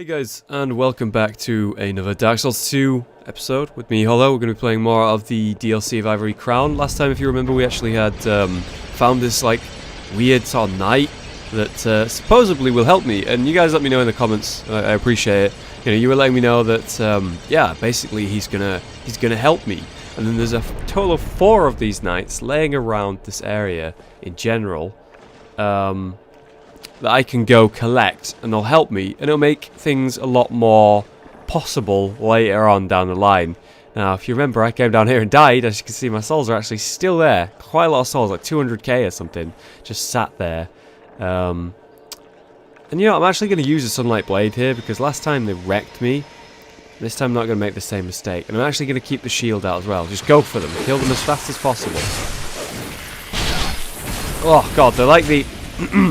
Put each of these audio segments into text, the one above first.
Hey guys, and welcome back to another Dark Souls 2 episode with me, Hollow. We're going to be playing more of the DLC of Ivory Crown. Last time, if you remember, we actually had found this like weird sort of knight that supposedly will help me. And you guys let me know in the comments. I appreciate it. You know, you were letting me know that yeah, basically he's gonna help me. And then there's a total of 4 of these knights laying around this area in general. That I can go collect, and they'll help me, and it'll make things a lot more possible later on down the line. Now, if you remember, I came down here and died. As you can see, my souls are actually still there. Quite a lot of souls, like 200k or something, just sat there. And you know, I'm actually going to use a Sunlight Blade here, because last time they wrecked me. This time I'm not going to make the same mistake. And I'm actually going to keep the shield out as well. Just go for them. Kill them as fast as possible. Oh, God, they're like the...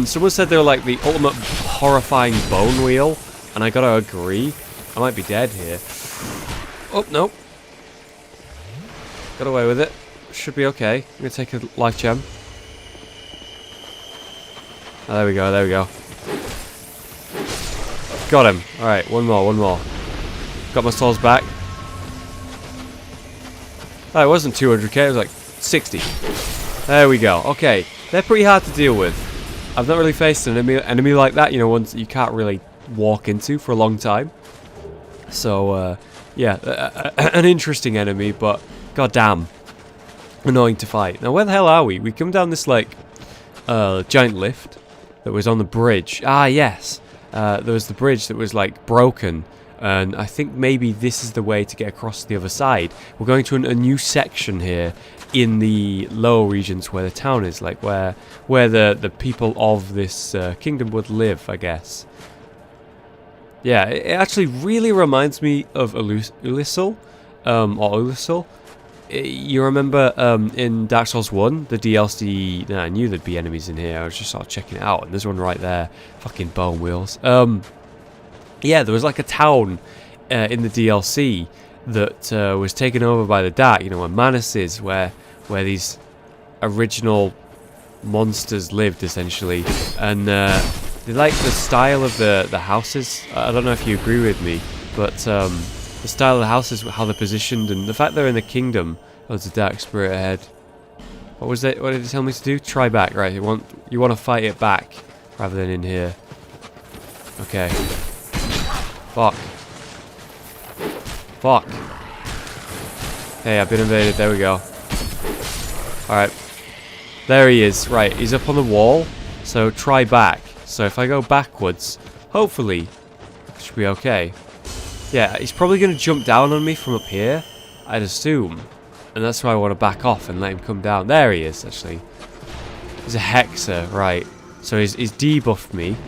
Someone said they were like the ultimate horrifying bone wheel, and I gotta agree. I might be dead here. Oh, no. Got away with it. Should be okay. I'm gonna take a life gem. Oh, there we go, there we go. Got him. Alright, one more. Got my souls back. Oh, it wasn't 200k, it was like 60. There we go. Okay, they're pretty hard to deal with. I've not really faced an enemy like that, you know, ones that you can't really walk into for a long time. So, yeah, an interesting enemy, but goddamn annoying to fight. Now, where the hell are we? We come down this, like, giant lift that was on the bridge. Ah, yes. There was the bridge that was, like, broken. And I think maybe this is the way to get across to the other side. We're going to a new section here in the lower regions where the town is, like where the people of this kingdom would live, I guess. Yeah, it actually really reminds me of Ulyssel, or Ulyssel. You remember in Dark Souls 1, the DLC... I knew there'd be enemies in here, I was just sort of checking it out, and there's one right there. Fucking bone wheels. Yeah, there was like a town in the DLC that was taken over by the Dark, you know, where Manus is, where these original monsters lived, essentially. And they like the style of the houses. I don't know if you agree with me, but the style of the houses, how they're positioned, and the fact they're in the kingdom. Oh, there's a dark spirit ahead. What was it? What did it tell me to do? Try back, right? You want to fight it back rather than in here. Okay. Fuck. Fuck. Hey, I've been invaded. There we go. Alright. There he is. Right, he's up on the wall. So try back. So if I go backwards, hopefully, it should be okay. Yeah, he's probably going to jump down on me from up here, I'd assume. And that's why I want to back off and let him come down. There he is, actually. He's a hexer, right. So he's debuffed me.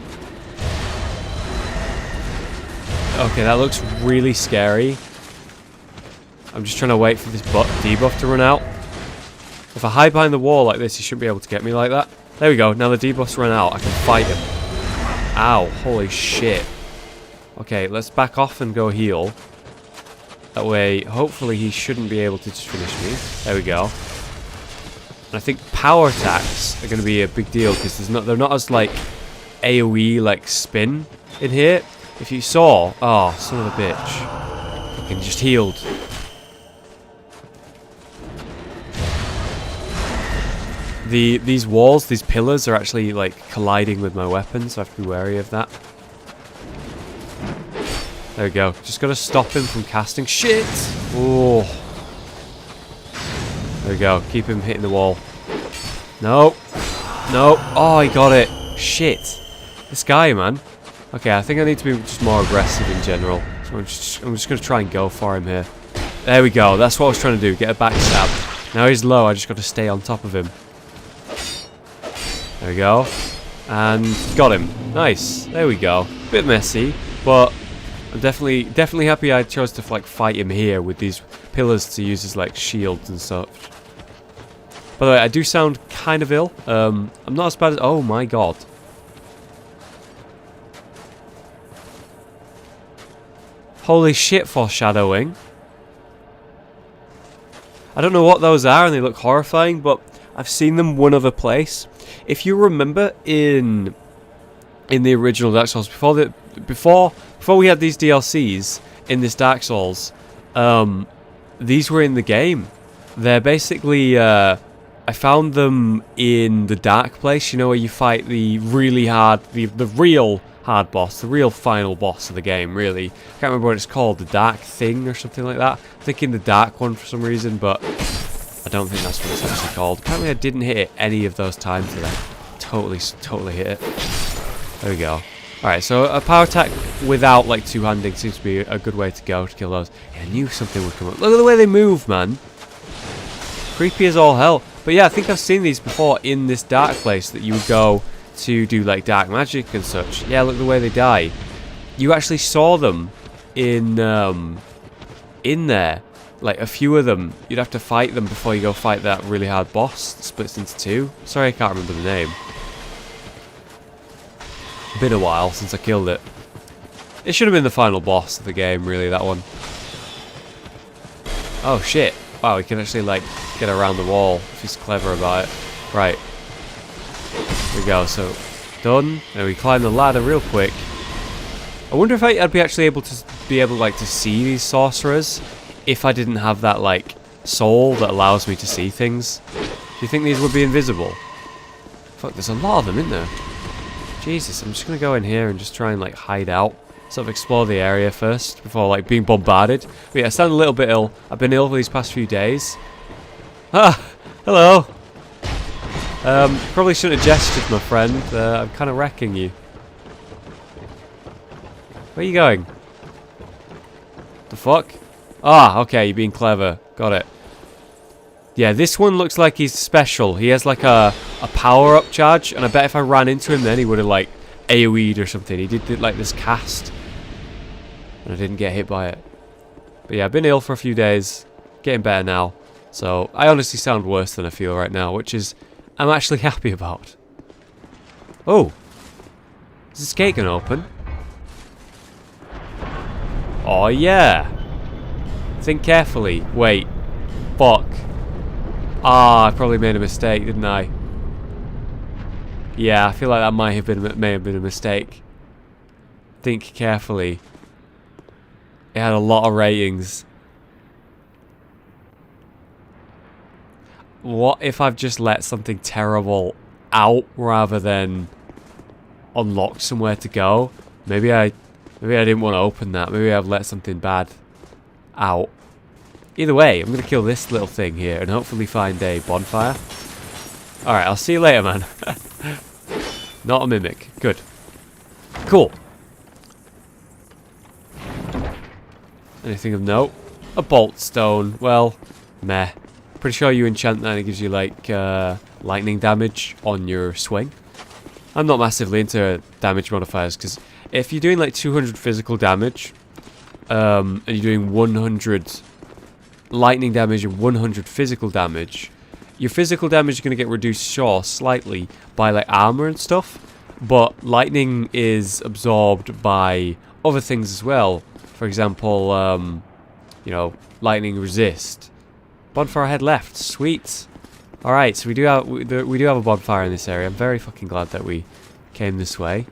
Okay, that looks really scary. I'm just trying to wait for this debuff to run out. If I hide behind the wall like this, he shouldn't be able to get me like that. There we go. Now the debuff's run out. I can fight him. Ow. Holy shit. Okay, let's back off and go heal. That way, hopefully he shouldn't be able to just finish me. There we go. And I think power attacks are going to be a big deal because they're not as like AoE like spin in here. If you saw... Oh, son of a bitch. Fucking just healed. These walls, these pillars are actually like colliding with my weapons, so I have to be wary of that. There we go. Just gotta stop him from casting shit. Oh. There we go. Keep him hitting the wall. No. No. Oh, he got it. Shit. This guy, man. Okay, I think I need to be just more aggressive in general. So I'm just going to try and go for him here. There we go. That's what I was trying to do. Get a backstab. Now he's low. I just got to stay on top of him. There we go. And got him. Nice. There we go. Bit messy, but I'm definitely happy I chose to like fight him here with these pillars to use as like shields and such. By the way, I do sound kind of ill. I'm not as bad as... Oh my god. Holy shit, foreshadowing. I don't know what those are and they look horrifying, but I've seen them one other place. If you remember in in the original Dark Souls. Before we had these DLCs in this Dark Souls, these were in the game. They're basically I found them in the dark place, you know, where you fight the really hard, the real hard boss, the real final boss of the game, really. I can't remember what it's called, the dark thing or something like that. I'm thinking the dark one for some reason, but I don't think that's what it's actually called. Apparently I didn't hit it any of those times today. Totally hit it. There we go. Alright, so a power attack without, like, two-handing seems to be a good way to go to kill those. Yeah, I knew something would come up. Look at the way they move, man. Creepy as all hell. But yeah, I think I've seen these before in this dark place that you would go to do, like, dark magic and such. Yeah, look at the way they die. You actually saw them in there. Like, a few of them. You'd have to fight them before you go fight that really hard boss that splits into two. Sorry, I can't remember the name. Been a while since I killed it. It should have been the final boss of the game, really, that one. Oh, shit. Wow, he can actually, like, get around the wall if he's clever about it. Right. Here we go, so done. And we climb the ladder real quick. I wonder if I'd be actually able to to see these sorcerers if I didn't have that, like, soul that allows me to see things. Do you think these would be invisible? Fuck, there's a lot of them in there. Jesus, I'm just gonna go in here and just try and, like, hide out. Sort of explore the area first before, like, being bombarded. But yeah, I sound a little bit ill. I've been ill for these past few days. Ah, hello. Probably shouldn't have gestured, my friend. I'm kind of wrecking you. Where are you going? The fuck? Ah, okay, you're being clever. Got it. Yeah, this one looks like he's special. He has, like, a power-up charge, and I bet if I ran into him then he would have, like, AoE'd or something. He did, like, this cast, and I didn't get hit by it. But yeah, I've been ill for a few days. Getting better now. So, I honestly sound worse than I feel right now, which is I'm actually happy about. Oh! Is this gate gonna open? Oh, yeah! Think carefully. Wait. Fuck. Ah, I probably made a mistake, didn't I? Yeah, I feel like that may have been a mistake. Think carefully. It had a lot of ratings. What if I've just let something terrible out rather than unlock somewhere to go? Maybe I didn't want to open that. Maybe I've let something bad out. Either way, I'm going to kill this little thing here and hopefully find a bonfire. Alright, I'll see you later, man. Not a mimic. Good. Cool. Anything of note? A bolt stone. Well, meh. Pretty sure you enchant that and it gives you, like, lightning damage on your swing. I'm not massively into damage modifiers because if you're doing, like, 200 physical damage and you're doing 100 lightning damage and 100 physical damage, your physical damage is going to get reduced, sure, slightly by, like, armor and stuff, but lightning is absorbed by other things as well. For example, you know, lightning resist. Bonfire head left, sweet. All right, so we do have a bonfire in this area. I'm very fucking glad that we came this way.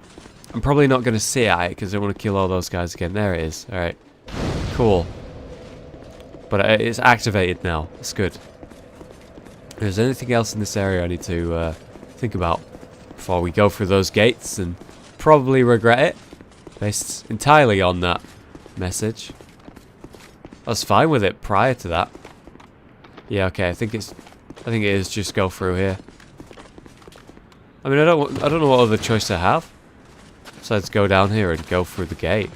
I'm probably not going to sit at it because I want to kill all those guys again. There it is. All right, cool. But it's activated now. It's good. If there's anything else in this area I need to think about before we go through those gates and probably regret it, based entirely on that message. I was fine with it prior to that. Yeah, okay. I think it is just go through here. I mean, I don't know what other choice I have besides go down here and go through the gate.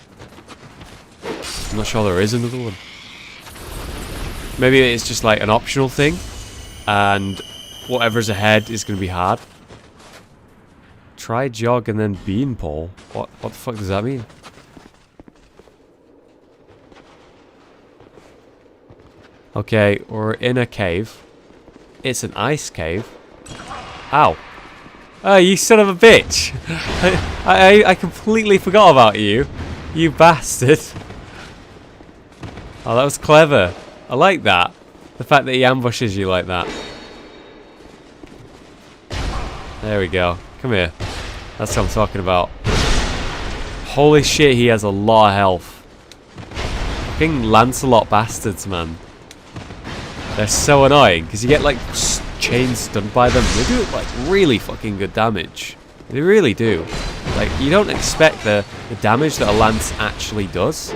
I'm not sure there is another one. Maybe it's just like an optional thing, and whatever's ahead is going to be hard. Try jog and then beanpole. What the fuck does that mean? Okay, we're in a cave. It's an ice cave. Ow. Oh, you son of a bitch! I completely forgot about you. You bastard. Oh, that was clever. I like that. The fact that he ambushes you like that. There we go. Come here. That's what I'm talking about. Holy shit, he has a lot of health. Fucking Lancelot bastards, man. They're so annoying, because you get, like, chain stunned by them. They do, like, really fucking good damage. They really do. Like, you don't expect the damage that a lance actually does.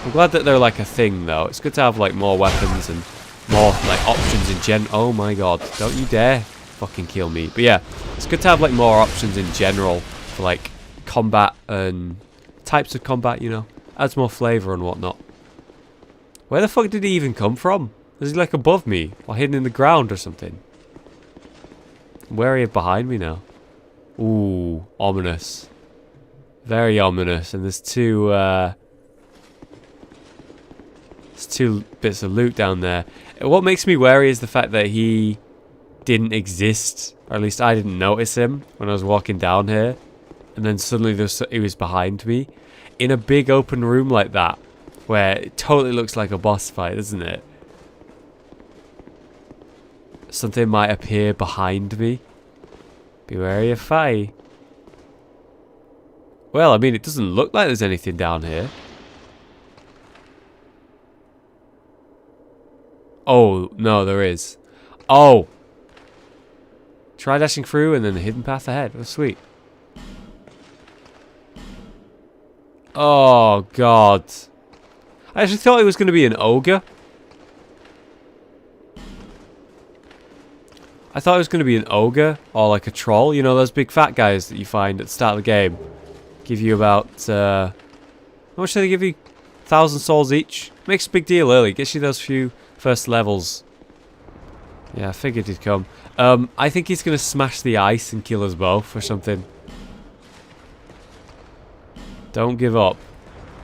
I'm glad that they're, like, a thing, though. It's good to have, like, more weapons and more, like, options in gen... Oh, my God. Don't you dare fucking kill me. But, yeah, it's good to have, like, more options in general for, like, combat and types of combat, you know. Adds more flavour and whatnot. Where the fuck did he even come from? Is he like above me? Or hidden in the ground or something? Where are you behind me now? Ooh, ominous. Very ominous. And there's two bits of loot down there. What makes me wary is the fact that he didn't exist. Or at least I didn't notice him when I was walking down here. And then suddenly he was behind me. In a big open room like that. Where it totally looks like a boss fight, doesn't it? Something might appear behind me. Be wary of Faye. Well, I mean, it doesn't look like there's anything down here. Oh, no, there is. Oh! Try dashing through and then the hidden path ahead. Oh, sweet. Oh, God. I actually thought it was going to be an ogre. I thought it was going to be an ogre or like a troll. You know, those big fat guys that you find at the start of the game. Give you about... how much do they give you? 1,000 souls each. Makes a big deal early. Gets you those few first levels. Yeah, I figured he'd come. I think he's going to smash the ice and kill us both or something. Don't give up.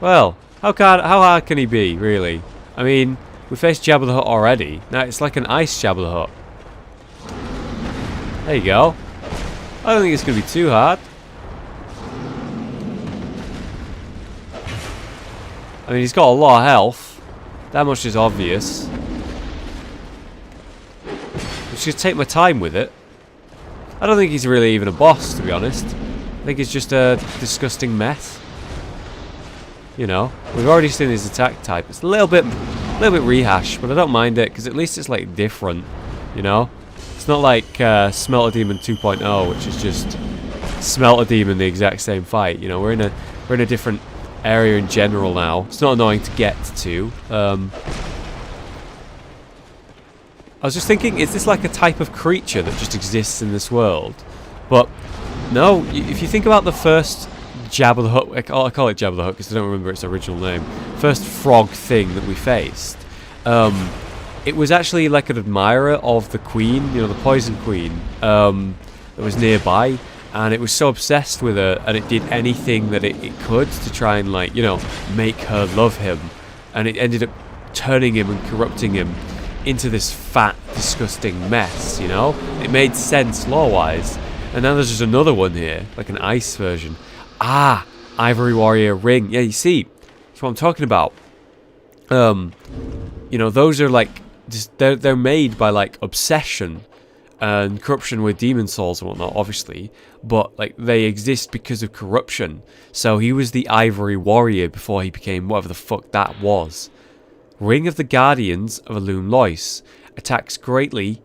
Well, how hard can he be, really? I mean, we faced Jabba the Hutt already. Now it's like an ice Jabba the Hutt. There you go. I don't think it's going to be too hard. I mean, he's got a lot of health. That much is obvious. I'm just going to take my time with it. I don't think he's really even a boss, to be honest. I think he's just a disgusting mess. You know, we've already seen his attack type. It's a little bit rehashed, but I don't mind it because at least it's like different. You know, it's not like Smelter Demon 2.0, which is just Smelter Demon the exact same fight. You know, we're in a different area in general now. It's not annoying to get to. I was just thinking, is this like a type of creature that just exists in this world? But no, if you think about the first Jabba the Hutt, I call it Jabba the Hutt because I don't remember its original name. First frog thing that we faced. It was actually like an admirer of the queen, you know, the poison queen, that was nearby, and it was so obsessed with her, and it did anything that it could to try and, like, you know, make her love him, and it ended up turning him and corrupting him into this fat, disgusting mess, you know? It made sense lore-wise, and now there's just another one here, like an ice version. Ah, Ivory Warrior Ring. Yeah, you see, that's what I'm talking about. You know, those are like, just, they're made by like obsession and corruption with demon souls and whatnot, obviously. But like, they exist because of corruption. So he was the Ivory Warrior before he became whatever the fuck that was. Ring of the Guardians of Illume Lois. Attacks greatly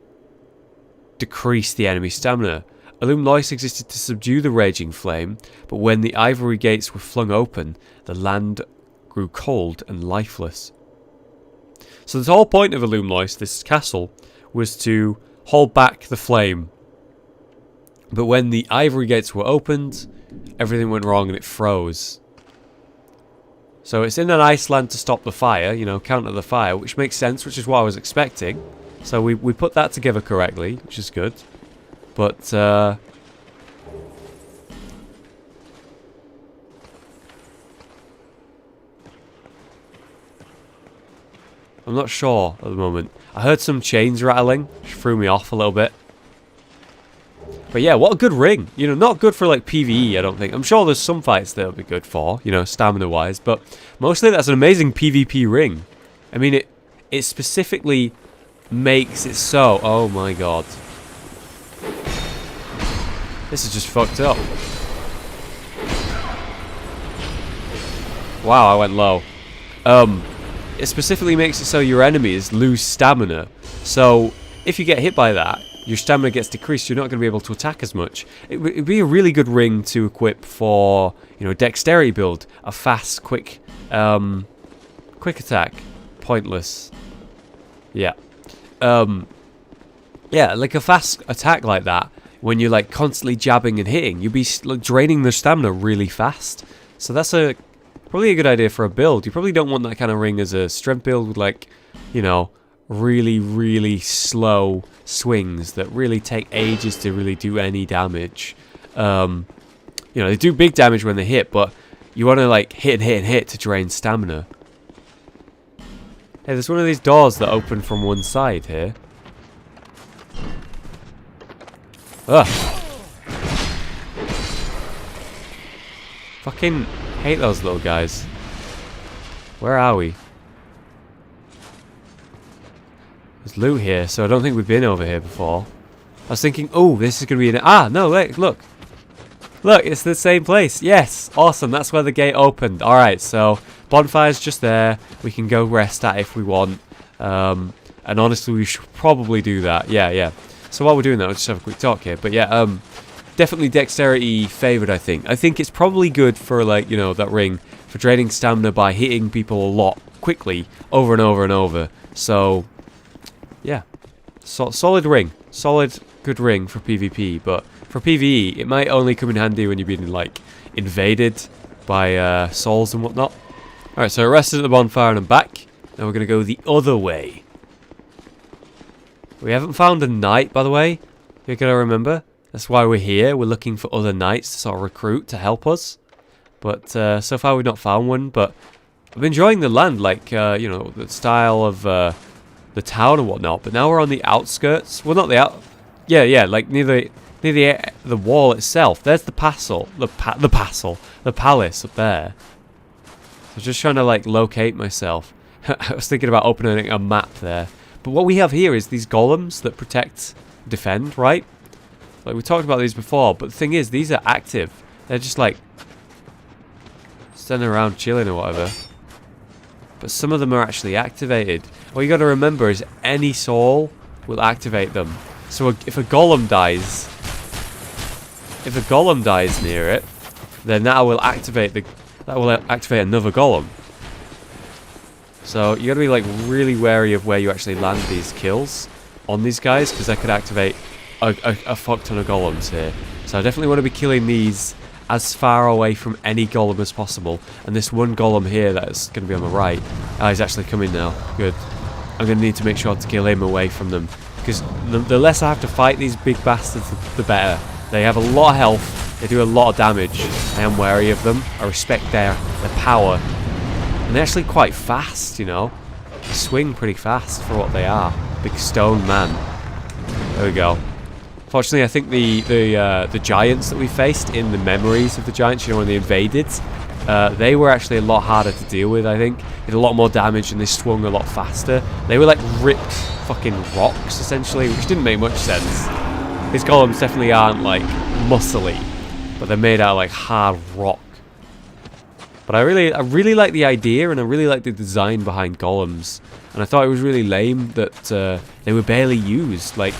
decrease the enemy stamina. Illume Lois existed to subdue the raging flame, but when the ivory gates were flung open, the land grew cold and lifeless. So the whole point of Illume Lois, this castle, was to hold back the flame. But when the ivory gates were opened, everything went wrong and it froze. So it's in an ice land to stop the fire, you know, counter the fire, which makes sense, which is what I was expecting. So we put that together correctly, which is good. But, I'm not sure at the moment. I heard some chains rattling, which threw me off a little bit. But yeah, what a good ring. You know, not good for like PvE, I don't think. I'm sure there's some fights that would be good for, you know, stamina-wise. But mostly that's an amazing PvP ring. I mean, it specifically makes it so... Oh my god. This is just fucked up. Wow, I went low. It specifically makes it so your enemies lose stamina. So if you get hit by that, your stamina gets decreased. You're not going to be able to attack as much. It'd be a really good ring to equip for, you know, dexterity build. A fast, quick attack. Pointless. Yeah. Yeah, like a fast attack like that. When you're like constantly jabbing and hitting, you'll be like, draining their stamina really fast. So that's probably a good idea for a build. You probably don't want that kind of ring as a strength build with, like, you know, really, really slow swings that really take ages to really do any damage. You know, they do big damage when they hit, but you want to like hit and hit and hit to drain stamina. Hey, there's one of these doors that open from one side here. Ugh. Fucking hate those little guys. Where are we? There's loot here, so I don't think we've been over here before. I was thinking, oh, this is going to be an... Ah, no, wait, look. Look, it's the same place. Yes, awesome. That's where the gate opened. Alright, so bonfire's just there. We can go rest at if we want. And honestly, we should probably do that. Yeah. So while we're doing that, I'll just have a quick talk here. But yeah, definitely dexterity favored, I think. I think it's probably good for, like, you know, that ring for draining stamina by hitting people a lot quickly over and over and over. So, yeah. Solid ring. Solid, good ring for PvP. But for PvE, it might only come in handy when you're being, like, invaded by souls and whatnot. Alright, so I rested at the bonfire and I'm back. Now we're going to go the other way. We haven't found a knight, by the way. You're going to remember. That's why we're here. We're looking for other knights to sort of recruit to help us. But so far we've not found one. But I'm enjoying the land, like, you know, the style of the town and whatnot. But now we're on the outskirts. Well, not the out... Yeah, like near the wall itself. There's the castle. The palace up there. I was just trying to, like, locate myself. I was thinking about opening a map there. But what we have here is these golems that protect, defend, right? Like, we talked about these before, but the thing is, these are active. They're just, like, standing around chilling or whatever. But some of them are actually activated. What you got to remember is any soul will activate them. So if a golem dies... If a golem dies near it, then that will activate another golem. So you got to be, like, really wary of where you actually land these kills on these guys, because that could activate a fuck ton of golems here. So I definitely want to be killing these as far away from any golem as possible. And this one golem here that's going to be on the right, he's actually coming now. Good. I'm going to need to make sure to kill him away from them, because the less I have to fight these big bastards, the better. They have a lot of health. They do a lot of damage. I am wary of them. I respect their power. And they're actually quite fast, you know. They swing pretty fast for what they are. Big stone man. There we go. Fortunately, I think the giants that we faced in the memories of the giants, you know, when they invaded, they were actually a lot harder to deal with, I think. They did a lot more damage and they swung a lot faster. They were like ripped fucking rocks, essentially, which didn't make much sense. These golems definitely aren't, like, muscly, but they're made out of, like, hard rock. But I really like the idea, and I really like the design behind golems. And I thought it was really lame that they were barely used. Like,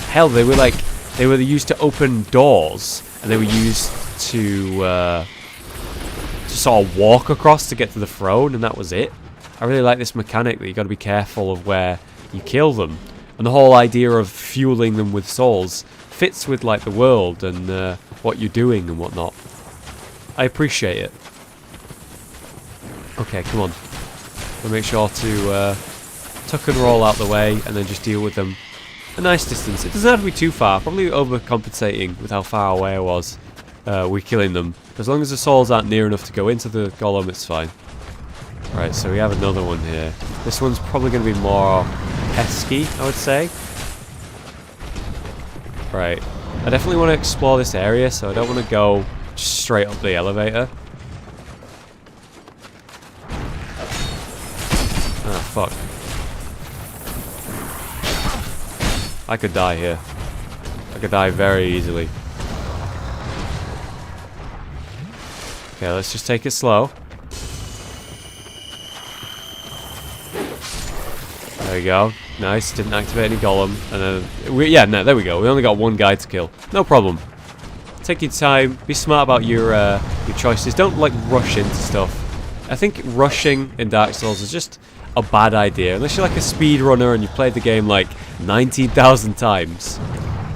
hell, they were used to open doors, and they were used to sort of walk across to get to the throne, and that was it. I really like this mechanic that you got to be careful of where you kill them, and the whole idea of fueling them with souls fits with, like, the world and what you're doing and whatnot. I appreciate it. Okay, come on. We'll make sure to tuck and roll out the way and then just deal with them a nice distance. It doesn't have to be too far. Probably overcompensating with how far away I was. We're killing them. As long as the souls aren't near enough to go into the golem, it's fine. Right, so we have another one here. This one's probably going to be more pesky, I would say. Right. I definitely want to explore this area, so I don't want to go just straight up the elevator. Ah, fuck. I could die here. I could die very easily. Okay, let's just take it slow. There we go. Nice. Didn't activate any golem. And then, yeah, no, there we go. We only got one guy to kill. No problem. Take your time. Be smart about your choices. Don't, like, rush into stuff. I think rushing in Dark Souls is just a bad idea. Unless you're, like, a speedrunner and you've played the game, like, 19,000 times.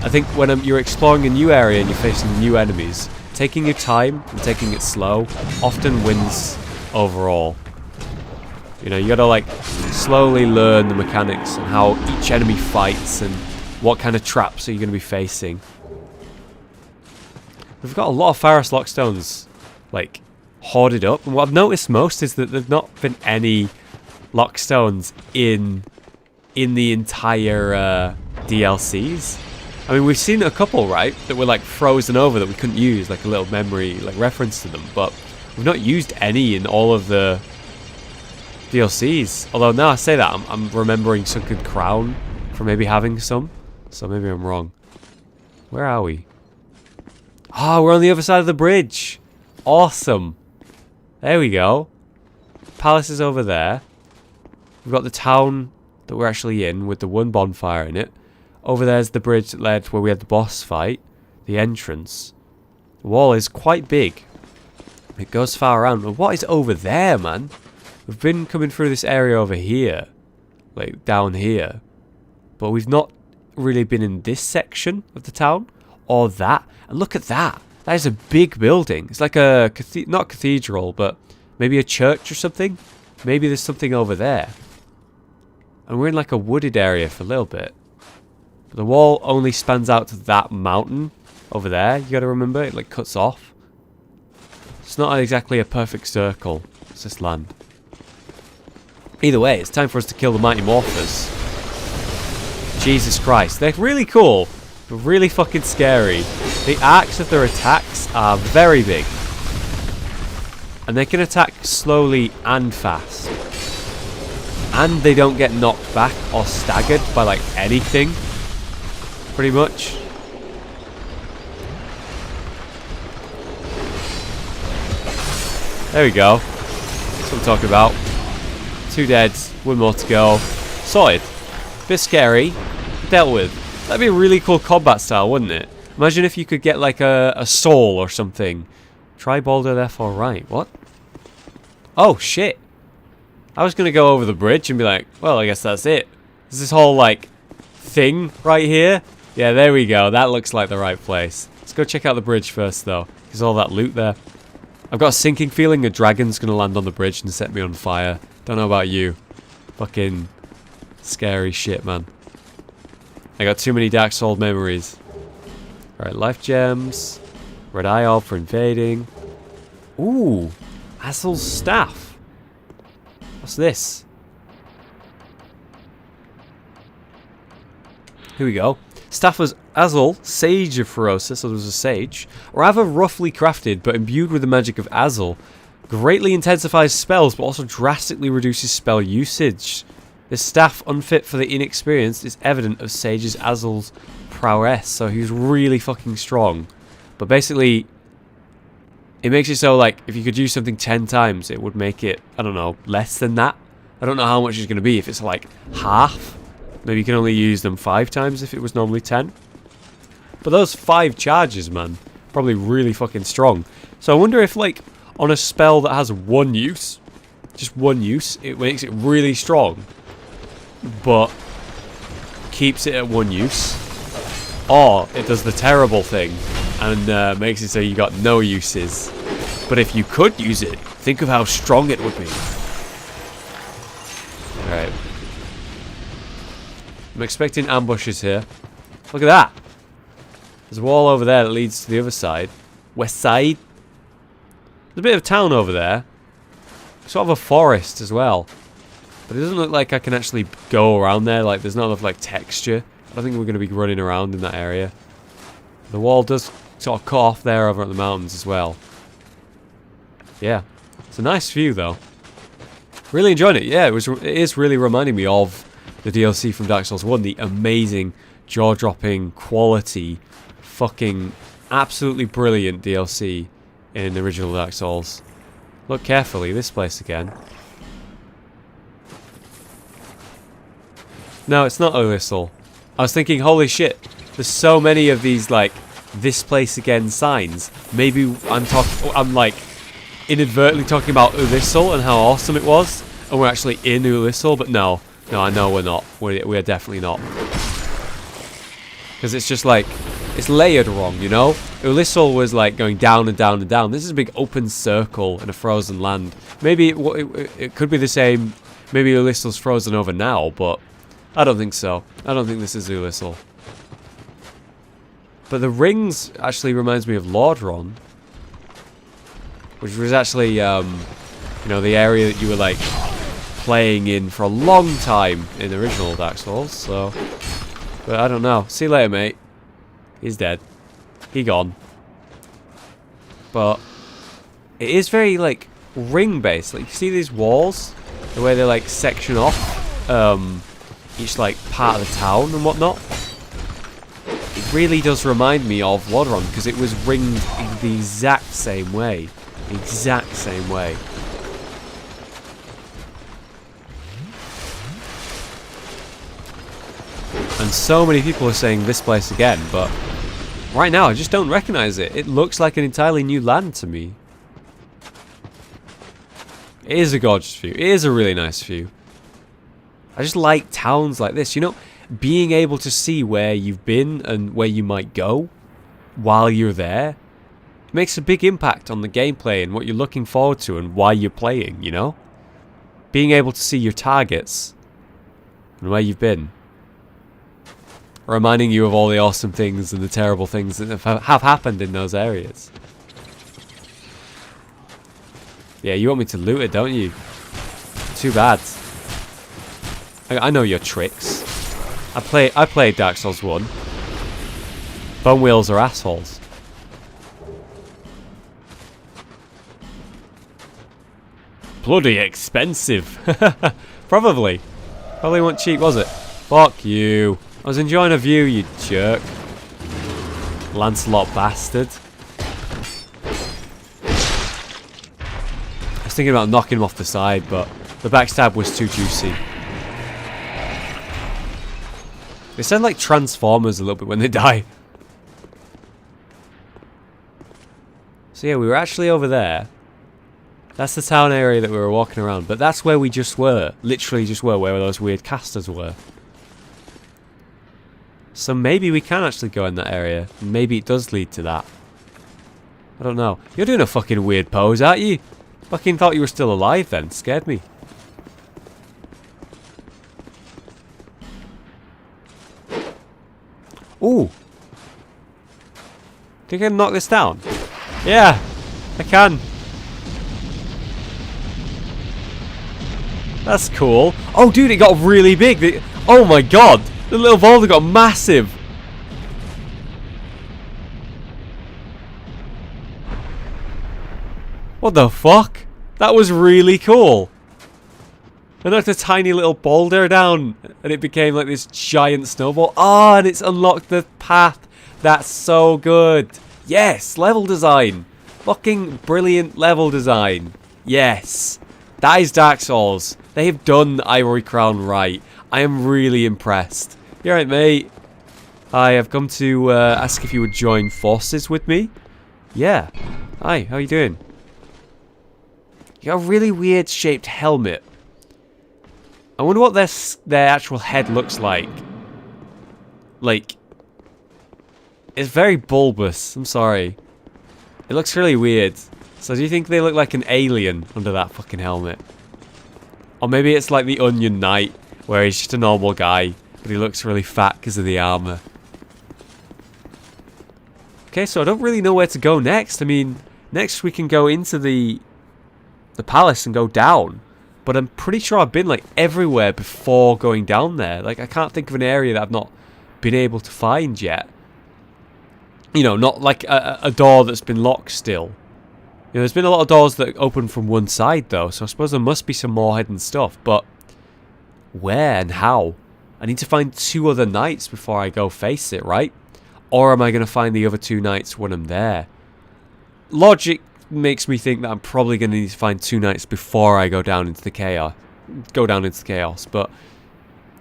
I think when you're exploring a new area and you're facing new enemies, taking your time and taking it slow often wins overall. You know, you gotta like slowly learn the mechanics and how each enemy fights and what kind of traps are you gonna be facing. We've got a lot of Pharos Lockstones like hoarded up, and what I've noticed most is that there's not been any Lockstones in the entire DLCs. I mean, we've seen a couple, right, that were like frozen over that we couldn't use, like a little memory like reference to them, but we've not used any in all of the DLCs. Although now I say that, I'm remembering Sunken Crown from maybe having some, so maybe I'm wrong. Where are we? Oh, we're on the other side of the bridge. Awesome. There we go. Palace is over there. We've got the town that we're actually in with the one bonfire in it. Over there's the bridge that led where we had the boss fight. The entrance. The wall is quite big. It goes far around. But what is over there, man? We've been coming through this area over here. Like, down here. But we've not really been in this section of the town. Or that. And look at that. That is a big building. It's like a, not cathedral, but maybe a church or something. Maybe there's something over there. And we're in like a wooded area for a little bit. But the wall only spans out to that mountain over there. You gotta remember, it like cuts off. It's not exactly a perfect circle. It's this land. Either way, it's time for us to kill the Mighty Morphers. Jesus Christ. They're really cool, but really fucking scary. The arcs of their attacks are very big. And they can attack slowly and fast. And they don't get knocked back or staggered by like anything. Pretty much. There we go. That's what I'm talking about. 2 dead, 1 more to go. Sorted. Bit scary. Dealt with. That'd be a really cool combat style, wouldn't it? Imagine if you could get like a soul or something. Try Boulder, therefore right. What? Oh, shit. I was going to go over the bridge and be like, well, I guess that's it. There's this whole like thing right here. Yeah, there we go. That looks like the right place. Let's go check out the bridge first, though. There's all that loot there. I've got a sinking feeling a dragon's going to land on the bridge and set me on fire. Don't know about you. Fucking scary shit, man. I got too many Dark Souls memories. Alright, life gems. Red eye orb for invading. Ooh. Azul's staff. What's this? Here we go. Staff was Azul, Sage of Ferocia, so there was a sage. Rather roughly crafted, but imbued with the magic of Azul. Greatly intensifies spells, but also drastically reduces spell usage. This staff, unfit for the inexperienced, is evident of Sage's Azul's prowess, so he's really fucking strong. But basically, it makes it so, like, if you could use something 10 times, it would make it, I don't know, less than that. I don't know how much it's going to be. If it's, like, half, maybe you can only use them 5 times if it was normally 10. But those 5 charges, man, probably really fucking strong. So I wonder if, like, on a spell that has 1 use, just 1 use, it makes it really strong, but keeps it at 1 use. Or it does the terrible thing and makes it so you got no uses. But if you could use it, think of how strong it would be. Alright. I'm expecting ambushes here. Look at that. There's a wall over there that leads to the other side. West side. There's a bit of town over there. Sort of a forest as well. But it doesn't look like I can actually go around there. Like, there's not enough, like, texture. I don't think we're going to be running around in that area. The wall does sort of cut off there over at the mountains as well. Yeah. It's a nice view, though. Really enjoyed it. Yeah, it is really reminding me of the DLC from Dark Souls 1. The amazing, jaw-dropping, quality, fucking absolutely brilliant DLC in the original Dark Souls. Look carefully. This place again. No, it's not Ulyssel. I was thinking, holy shit, there's so many of these, like, this place again signs. Maybe I'm like, inadvertently talking about Ulyssel and how awesome it was, and we're actually in Ulyssel, but no, I know we're not. We are definitely not. Because it's just like, it's layered wrong, you know? Ulyssel was like going down and down and down. This is a big open circle in a frozen land. Maybe it could be the same. Maybe Ulyssel's frozen over now, but I don't think so. I don't think this is Ulyssel. But the rings actually reminds me of Lordron, which was actually, you know, the area that you were like playing in for a long time in the original Dark Souls. So, but I don't know. See you later, mate. He's dead. He gone. But it is very like ring based. Like you see these walls, the way they like section off each like part of the town and whatnot. It really does remind me of Lordron because it was ringed in the exact same way. Exact same way. And so many people are saying this place again, but right now I just don't recognize it. It looks like an entirely new land to me. It is a gorgeous view. It is a really nice view. I just like towns like this, you know, being able to see where you've been and where you might go while you're there. It makes a big impact on the gameplay and what you're looking forward to and why you're playing, you know? Being able to see your targets and where you've been. Reminding you of all the awesome things and the terrible things that have happened in those areas. Yeah, you want me to loot it, don't you? Too bad. I know your tricks. I played Dark Souls 1. Bone wheels are assholes. Bloody expensive. Probably wasn't cheap, was it? Fuck you. I was enjoying a view, you jerk. Lancelot bastard. I was thinking about knocking him off the side, but the backstab was too juicy. They sound like Transformers a little bit when they die. So yeah, we were actually over there. That's the town area that we were walking around, but that's where we just were. Literally just were, where those weird casters were. So maybe we can actually go in that area. Maybe it does lead to that. I don't know. You're doing a fucking weird pose, aren't you? Fucking thought you were still alive then. Scared me. Ooh. Think I can knock this down? Yeah, I can. That's cool. Oh, dude, it got really big. Oh my god. The little boulder got massive. What the fuck? That was really cool. I knocked a tiny little boulder down and it became like this giant snowball. Oh, and it's unlocked the path. That's so good. Yes, level design. Fucking brilliant level design. Yes. That is Dark Souls. They have done the Ivory Crown right. I am really impressed. You alright, mate? I have come to ask if you would join forces with me. Yeah. Hi, how you doing? You got a really weird shaped helmet. I wonder what their actual head looks like. Like, it's very bulbous. I'm sorry. It looks really weird. So do you think they look like an alien under that fucking helmet? Or maybe it's like the Onion Knight, where he's just a normal guy, but he looks really fat because of the armor. Okay, so I don't really know where to go next. I mean, next we can go into the palace and go down. But I'm pretty sure I've been like everywhere before going down there. Like, I can't think of an area that I've not been able to find yet. You know, not like a door that's been locked still. You know, there's been a lot of doors that open from one side though, so I suppose there must be some more hidden stuff, but where and how? I need to find 2 other knights before I go face it, right? Or am I going to find the other 2 knights when I'm there? Logic makes me think that I'm probably going to need to find 2 knights before I go down into the chaos. But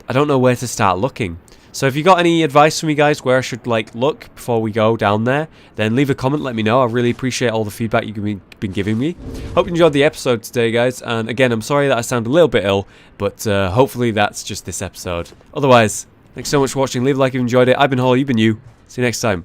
I don't know where to start looking. So if you got any advice for me, guys, where I should like look before we go down there, then leave a comment, let me know. I really appreciate all the feedback you've been giving me. Hope you enjoyed the episode today, guys, and again, I'm sorry that I sound a little bit ill, but hopefully that's just this episode. Otherwise, thanks so much for watching. Leave a like if you enjoyed it. I've been Hollow, you've been you. See you next time.